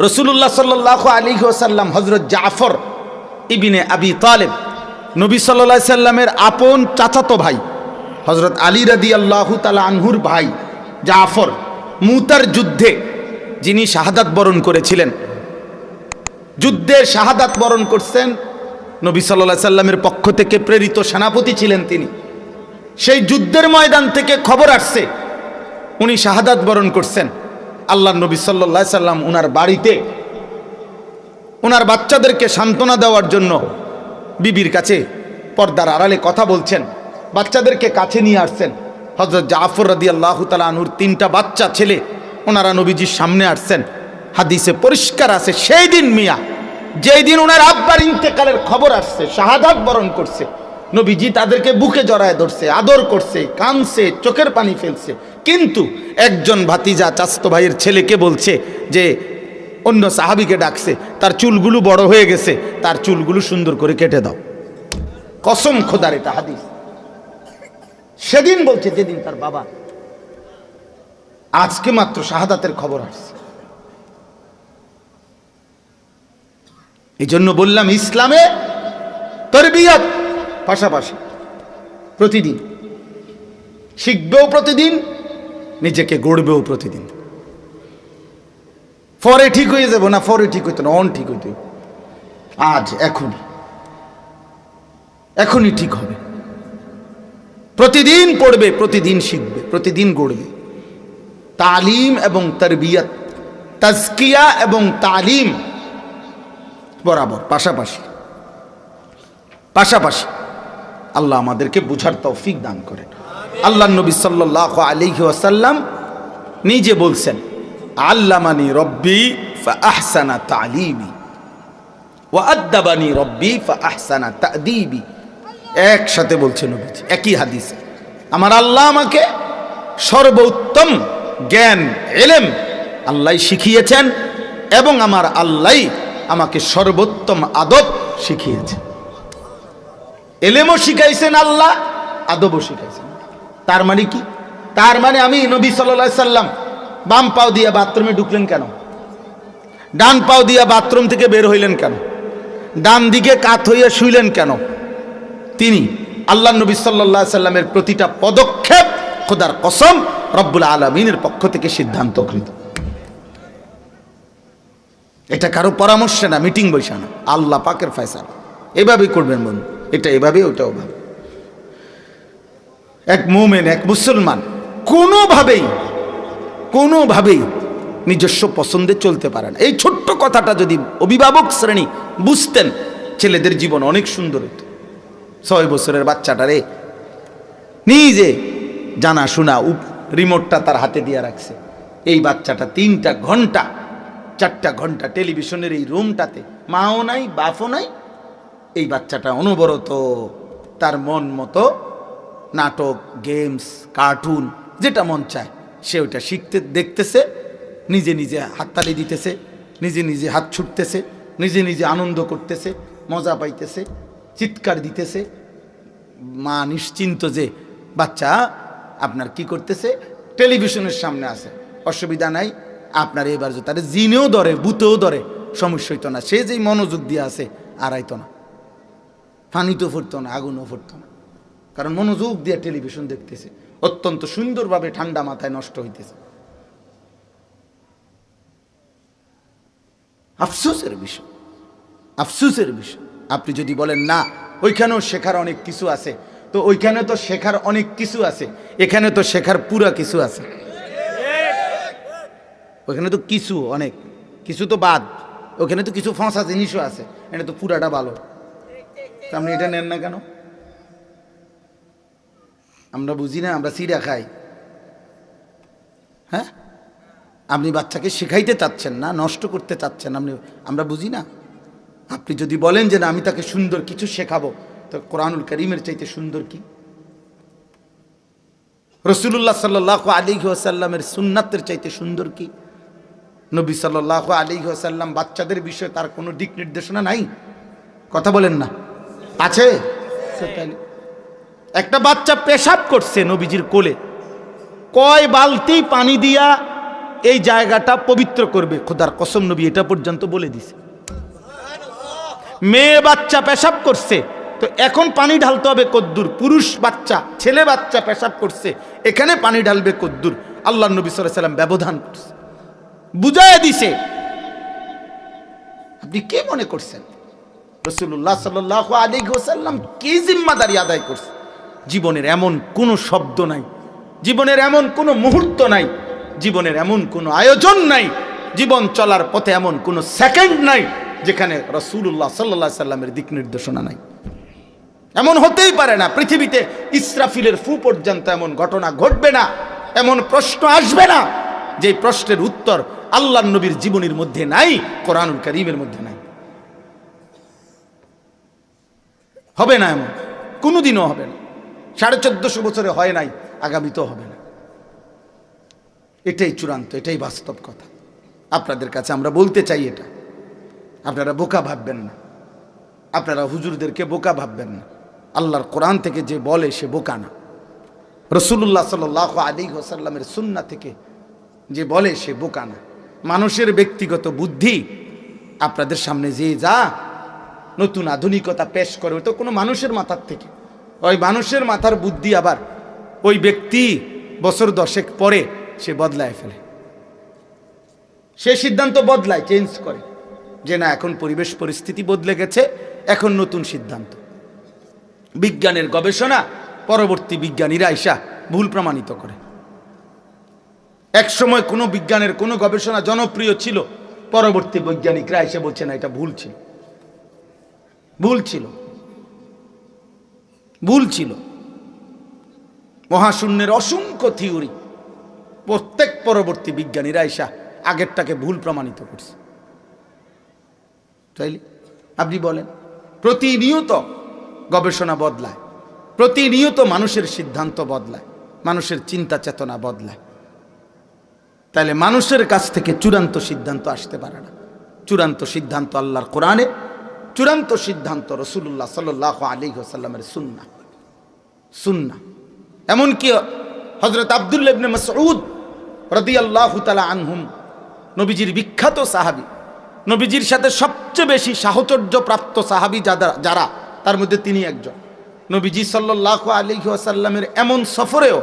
রাসূলুল্লাহ সাল্লাল্লাহু আলাইহি ওয়াসাল্লাম হযরত জাফর ইবনে আবি তালেব, নবী সাল্লাল্লাহু আলাইহি সাল্লামের আপন চাচাতো ভাই, হযরত আলী রাদিয়াল্লাহু তাআলা আনহুর ভাই জাফর, মুতার যুদ্ধে যিনি শাহাদাত বরণ করেছিলেন, যুদ্ধে শাহাদাত বরণ করছেন, নবী সাল্লাল্লাহু আলাইহি সাল্লামের পক্ষ থেকে প্রেরিত সেনাপতি ছিলেন তিনি। সেই যুদ্ধের ময়দান থেকে খবর আসছে উনি শাহাদাত বরণ করছেন। আল্লাহর নবী সাল্লাল্লাহু আলাইহি সাল্লাম উনার বাড়িতে ওনার বাচ্চাদেরকে সান্ত্বনা দেওয়ার জন্য বিবির কাছে পর্দার আড়ালে কথা বলছেন, বাচ্চাদেরকে কাছে নিয়ে আসছেন। হযরত জাফর রাদিয়াল্লাহু তাআলা আনহুর 3টা বাচ্চা ছেলে ওনারা নবীজির সামনে আসছেন। হাদিসে পরিষ্কার আছে, সেই দিন মিয়া যেই দিন ওনার আব্বার ইন্তেকালের খবর আসছে, শাহাদাত বরণ করছে, নবীজি তাদেরকে বুকে জড়ায় ধরছে, আদর করছে, কাঁদছে, চোখের পানি ফেলছে। কিন্তু একজন ভাতিজা চাচাতো ভাইয়ের ছেলেকে বলছে যে অন্য সাহাবীকে ডাকছে, তার চুলগুলো বড় হয়ে গেছে, তার চুলগুলো সুন্দর করে কেটে দাও। কসম খোদার, এটা হাদিস। সেদিন বলছে যেদিন তার বাবা, আজকে মাত্র শাহাদাতের খবর আসছে। এই জন্য বললাম ইসলামে তারবিয়াত পাশাপাশি প্রতিদিন শিখবেও, প্রতিদিন নিজেকে গড়বেও প্রতিদিন। পরে ঠিক হয়ে যাব না, পরে ঠিক হইতো না, অন ঠিক হইতো, আজ এখনই ঠিক হবে। প্রতিদিন পড়বে, প্রতিদিন শিখবে, প্রতিদিন গড়বে। তালিম এবং তারবিয়াত, তাজকিয়া এবং তালিম বরাবর পাশাপাশি আল্লাহ আমাদেরকে বুঝার তৌফিক দান করেন। আল্লাহ নবী সাল্লাল্লাহু আলাইহি ওয়াসাল্লাম নিজে বলছেন, আল্লামানি রব্বি ফাআহসানা তালিমি ওয়া আদ্দাবানি রব্বি ফাআহসানা তা'দীবি। একসাথে বলছেন নবীজি একই হাদিসে, আমার আল্লাহ আমাকে সর্বোত্তম জ্ঞান ইলম আল্লাহ শিখিয়েছেন এবং আমার আল্লাহ আমাকে সর্বোত্তম আদব শিখিয়েছেন। ইলমও শিখাইছেন আল্লাহ, আদবও শিখাইছেন। তার মানে কি? তার মানে আমি নবী সাল্লাল্লাহু আলাইহি সাল্লাম বাম পাও দিয়া বাথরুমে ঢুকলেন কেন? ডান পাও দিয়া বাথরুম থেকে বের হইলেন কেন? ডান দিকে কাত হইয়া শুইলেন কেন? তিনি আল্লাহ নবী সাল্লাল্লাহু আলাইহি সাল্লামের প্রতিটা পদক্ষেপ খোদার কসম রব্বুল আলামিনের পক্ষ থেকে সিদ্ধান্তকৃত। এটা কারো পরামর্শে না, মিটিং বৈশা না, আল্লাহ পাকের ফয়সালা। এভাবেই করবেন বন্ধু, এটা এভাবে, ওটাও ভাবে। এক মুমিন, এক মুসলমান কোনোভাবেই নিজস্ব পছন্দে চলতে পারে না। এই ছোট্ট কথাটা যদি অভিভাবক শ্রেণী বুঝতেন, ছেলেদের জীবন অনেক সুন্দর হতো। 6 বছরের বাচ্চাটারে নিজে জানা শোনা রিমোটটা তার হাতে দিয়ে রাখছে। এই বাচ্চাটা 3টা ঘন্টা 4টা ঘন্টা টেলিভিশনের এই রুমটাতে, মাও নাই বাপও নাই, এই বাচ্চাটা অনবরত তার মন মতো নাটক, গেমস, কার্টুন যেটা মন চায় সে ওইটা শিখতে দেখতেছে, নিজে নিজে হাততালি দিতেছে, নিজে নিজে হাত ছুটতেছে, নিজে নিজে আনন্দ করতেছে, মজা পাইতেছে, চিৎকার দিতেছে। মা নিশ্চিন্ত যে বাচ্চা আপনার কি করতেছে, টেলিভিশনের সামনে আছে, অসুবিধা নাই, আপনার এবার যে তার জিনেও ধরে, ভূতেও ধরে, সমস্যা হইতো না। সে যেই মনোযোগ দিয়ে আছে আর আইতো না, ফানিতেও ফুটতো না, আগুনও ফুটতো না, কারণ মনোযোগ দিয়ে টেলিভিশন দেখতেছে, অত্যন্ত সুন্দরভাবে ঠান্ডা মাথায় নষ্ট হইতেছে। আফসোসের বিষয়। আপনি যদি বলেন না ওইখানেও শেখার অনেক কিছু আছে, তো ওইখানে তো শেখার অনেক কিছু আছে, এখানে তো শেখার পুরা কিছু আছে। ওইখানে তো কিছু, অনেক কিছু তো বাদ, ওখানে তো কিছু ফাঁসা জিনিসও আছে, এটা তো পুরাটা ভালো। আপনি এটা নেন না কেন? আমরা বুঝি না, আমরা সিডা খাই। হ্যাঁ, আপনি বাচ্চাকে শেখাইতে চাচ্ছেন না, নষ্ট করতে চাচ্ছেন, আমরা বুঝি না। আপনি যদি বলেন যে না আমি তাকে সুন্দর কিছু শেখাবো, তো কোরআনুল কারীমের চাইতে সুন্দর কি? রাসূলুল্লাহ সাল্লাল্লাহু আলাইহি ওয়াসাল্লামের সুন্নাতের চাইতে সুন্দর কি? নবী সাল্লাল্লাহু আলাইহি ওয়াসাল্লাম বাচ্চাদের বিষয়ে তার কোনো দিক নির্দেশনা নাই? কথা বলেন না, আছে? একটা বাচ্চা পেশাব করছে নবীজির কোলে, কয় বালতি পানি দিয়া এই জায়গাটা পবিত্র করবে। খোদার কসম নবী এটা পর্যন্ত বলে দিছে। মেয়ে বাচ্চা পেশাব করছে, তো এখন পানি ঢালতে হবে কদ্দুর। পুরুষ বাচ্চা, ছেলে বাচ্চা পেশাব করছে, এখানে পানি ঢালবে কদ্দুর। আল্লাহ নবী সাল্লাল্লাহু আলাইহি সাল্লাম ব্যবধান করছে, বুঝায় দিছে। আপনি কে মনে করছেন রাসূলুল্লাহ সাল্লাল্লাহু আলাইহি ওয়াসাল্লাম কি জিম্মাদারি আদায় করছে? জীবনের এমন কোনো শব্দ নাই, জীবনের এমন কোনো মুহূর্ত নাই, জীবনের এমন কোনো আয়োজন নাই, জীবন চলার পথে এমন কোনো সেকেন্ড নাই যেখানে রাসূলুল্লাহ সাল্লাল্লাহু আলাইহি সাল্লামের দিক নির্দেশনা নাই। এমন হতেই পারে না। পৃথিবীতে ইসরাফিলের ফু পর্যন্ত এমন ঘটনা ঘটবে না, এমন প্রশ্ন আসবে না যে প্রশ্নের উত্তর আল্লাহর নবীর জীবনীর মধ্যে নাই, কোরআনুল কারীমের মধ্যে নাই। হবে না, এমন কোনোদিনও হবে না। 1450 বছরে হয় নাই, আগামীতেও হবে না। এটাই চূড়ান্ত, এটাই বাস্তব কথা। আপনাদের কাছে আমরা বলতে চাই, এটা আপনারা বোকা ভাববেন না, আপনারা হুজুরদেরকে বোকা ভাববেন না। আল্লাহর কোরআন থেকে যে বলে সে বোকা না, রাসূলুল্লাহ সাল্লাল্লাহু আলাইহি ওয়াসাল্লামের সুন্নাহ থেকে যে বলে সে বোকা না। মানুষের ব্যক্তিগত বুদ্ধি আপনাদের সামনে যে যা নতুন আধুনিকতা পেশ করে, তো কোনো মানুষের মাথার থেকে, ওই মানুষের মাথার বুদ্ধি আবার ওই ব্যক্তি বছর 10 পরে সে বদলায় ফেলে, সে সিদ্ধান্ত বদলায়, চেঞ্জ করে, যে না এখন পরিবেশ পরিস্থিতি বদলে গেছে, এখন নতুন সিদ্ধান্ত। বিজ্ঞানের গবেষণা পরবর্তী বিজ্ঞানীরা আইসা ভুল প্রমাণিত করে। এক সময় কোনো বিজ্ঞানের কোনো গবেষণা জনপ্রিয় ছিল, পরবর্তী বৈজ্ঞানিকরা এসে বলছে না এটা ভুল ছিল, ভুল ছিল, ভুল ছিল। মহাশূন্যের অসংখ্য থিওরি প্রত্যেক পরবর্তী বিজ্ঞানীরা এসা আগেরটাকে ভুল প্রমাণিত করছে। তাইলে আপনি বলেন, প্রতিনিয়ত গবেষণা বদলায়, প্রতিনিয়ত মানুষের সিদ্ধান্ত বদলায়, মানুষের চিন্তা চেতনা বদলায়। তাহলে মানুষের কাছ থেকে চূড়ান্ত সিদ্ধান্ত আসতে পারে না। চূড়ান্ত সিদ্ধান্ত আল্লাহর কোরআনে, চূড়ান্ত সিদ্ধান্ত রাসূলুল্লাহ সাল্লাল্লাহু আলাইহি ওয়াসাল্লামের সুন্নাহ। সুন্নাহ এমনকি হযরত আব্দুল্লাহ ইবনে মাসউদ রাদিয়াল্লাহু তাআলা আনহুম, নবীজির বিখ্যাত সাহাবী, নবীজির সাথে সবচেয়ে বেশি সাহচর্য প্রাপ্ত সাহাবী যারা, তার মধ্যে তিনি একজন। নবীজি সাল্লাল্লাহু আলাইহি ওয়াসাল্লামের এমন সফরেও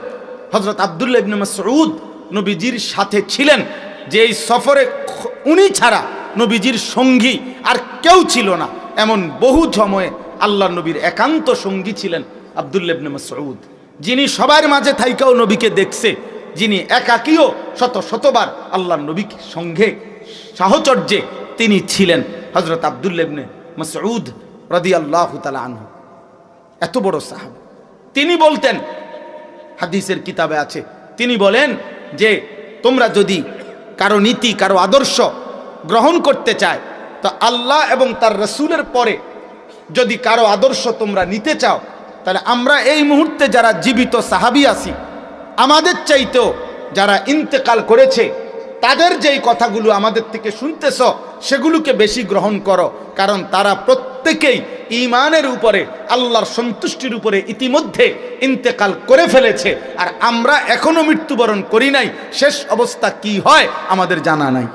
হযরত আব্দুল্লাহ ইবনে মাসউদ নবীজির সাথে ছিলেন, যে এই সফরে উনি ছাড়া নবীজির সঙ্গী আর কেউ ছিল না। এমন বহু সময়ে আল্লাহর নবীর একান্ত সঙ্গী ছিলেন আব্দুল্লাহ ইবনে মাসউদ, যিনি সবার মাঝে থাইকাও নবীকে দেখছে, যিনি একাকীও শতবার আল্লাহর নবীর সঙ্গে সাহচর্যে তিনি ছিলেন হযরত আব্দুল্লাহ ইবনে মাসউদ রাদিয়াল্লাহু তাআলা আনহু। এত বড় সাহাবী, তিনি বলতেন, হাদিসের কিতাবে আছে, তিনি বলেন যে তোমরা যদি কারো নীতি, কারো আদর্শ গ্রহণ করতে চায়, তো আল্লাহ এবং তার রাসূলের পরে যদি কারো আদর্শ তোমরা নিতে চাও, তাহলে আমরা এই মুহূর্তে যারা জীবিত সাহাবী আছি, আমাদের চাইতেও যারা ইন্তেকাল করেছে, তাদের যেই কথাগুলো আমাদের থেকে শুনতেছ, সেগুলোকে বেশি গ্রহণ করো, কারণ তারা প্রত্যেকেই ঈমানের উপরে, আল্লাহর সন্তুষ্টির উপরে ইতিমধ্যে ইন্তেকাল করে ফেলেছে, আর আমরা এখনো মৃত্যুবরণ করি নাই। শেষ অবস্থা কি হয় আমাদের জানা নাই।